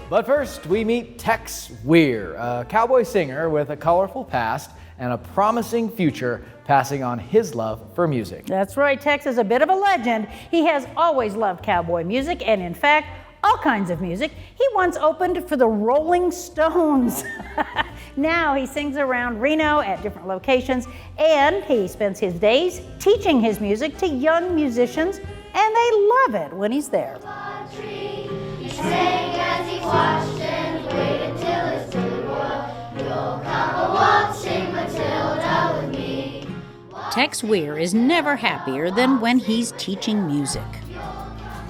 But first, we meet Tex Weir, a cowboy singer with a colorful past and a promising future, passing on his love for music. That's right, Tex is a bit of a legend. He has always loved cowboy music and, in fact, all kinds of music. He once opened for the Rolling Stones. Now he sings around Reno at different locations, and he spends his days teaching his music to young musicians, and they love it when he's there. He sang as he watched and waited till his food boiled. You'll come a-waltzing Matilda with me. Tex Weir is never happier than when he's teaching music.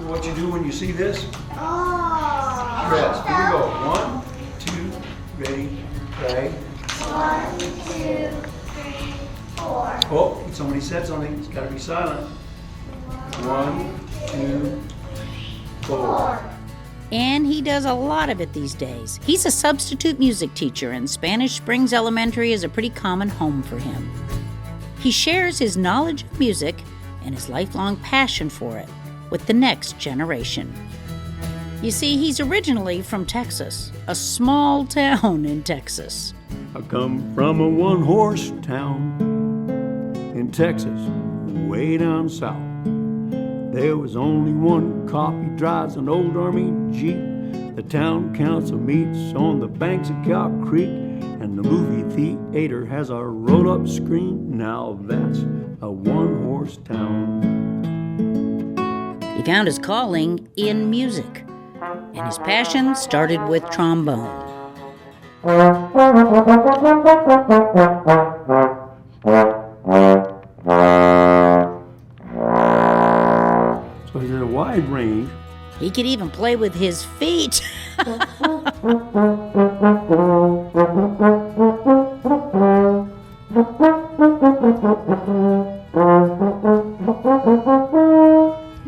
What you do when you see this? Oh. Rest. Here we go. 1, 2, ready, play. 1, 2, 3, 4. Oh, when somebody said something, it's got to be silent. 1, 2, 4. And he does a lot of it these days. He's a substitute music teacher, and Spanish Springs Elementary is a pretty common home for him. He shares his knowledge of music and his lifelong passion for it with the next generation. You see, he's originally from Texas, a small town in Texas. I come from a one-horse town in Texas, way down south. There was only one cop, he drives an old army Jeep. The town council meets on the banks of Cow Creek, and the movie theater has a roll-up screen. Now that's a one-horse town. He found his calling in music, and his passion started with trombone. So there's a wide range. He could even play with his feet.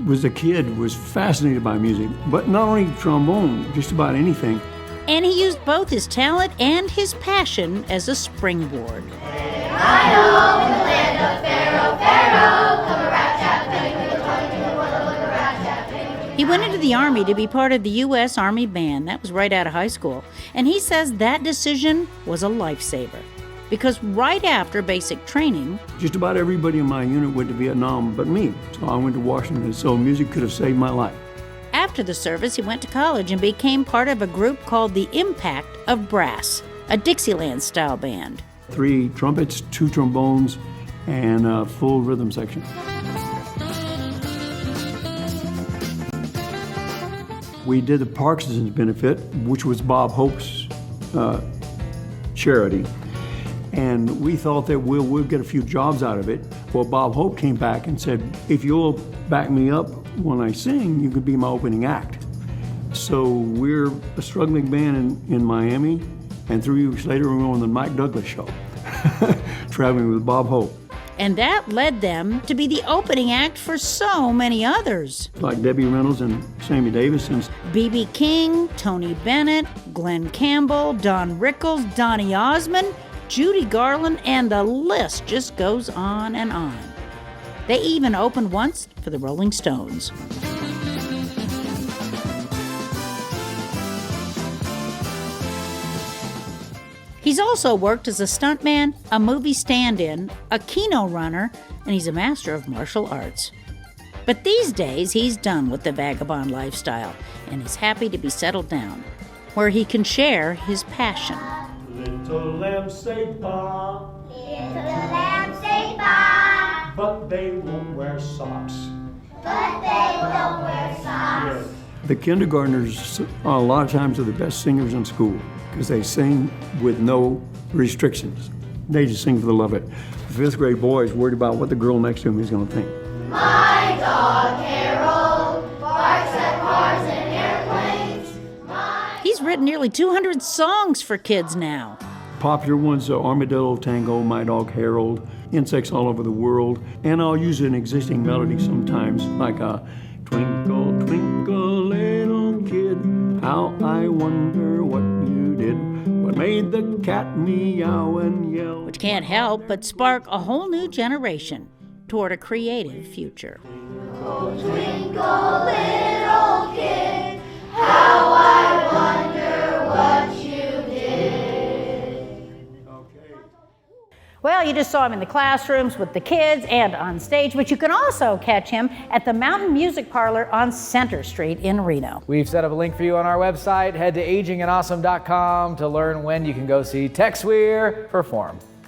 Was a kid, was fascinated by music, but not only trombone, just about anything. And he used both his talent and his passion as a springboard. He went into the Army to be part of the U.S. Army Band. That was right out of high school. And he says that decision was a lifesaver. Because right after basic training, Just about everybody in my unit went to Vietnam but me. So I went to Washington, so music could have saved my life. after the service, he went to college and became part of a group called the Impact of Brass, a Dixieland-style band. 3 trumpets, 2 trombones, and a full rhythm section. We did the Parkinson's benefit, which was Bob Hope's charity. And we thought that we'll get a few jobs out of it. Well, Bob Hope came back and said, if you'll back me up when I sing, you could be my opening act. So we're a struggling band in Miami, and 3 weeks later we were on the Mike Douglas show, traveling with Bob Hope. And that led them to be the opening act for so many others. Like Debbie Reynolds and Sammy Davis. And B.B. King, Tony Bennett, Glenn Campbell, Don Rickles, Donny Osmond, Judy Garland, and the list just goes on and on. They even opened once for the Rolling Stones. He's also worked as a stuntman, a movie stand-in, a keno runner, and he's a master of martial arts. But these days, he's done with the vagabond lifestyle, and he's happy to be settled down, where he can share his passion. little lambs say ba, Little lambs say bye, but they won't wear socks. but they won't wear socks. The kindergartners, a lot of times, are the best singers in school because they sing with no restrictions. They just sing for the love of it. The 5th grade boy is worried about what the girl next to him is going to think. My dog Harold barks at cars and airplanes. He's written nearly 200 songs for kids now. Popular ones are Armadillo Tango, My Dog Harold, Insects All Over the World, and I'll use an existing melody sometimes, like a Twinkle, twinkle, little kid, how I wonder what you did, what made the cat meow and yell. Which can't help but spark a whole new generation toward a creative future. Twinkle, little kid, how I wonder Well, you just saw him in the classrooms with the kids and on stage, but you can also catch him at the Mountain Music Parlor on Center Street in Reno. We've set up a link for you on our website. Head to agingandawesome.com to learn when you can go see Tex Weir perform.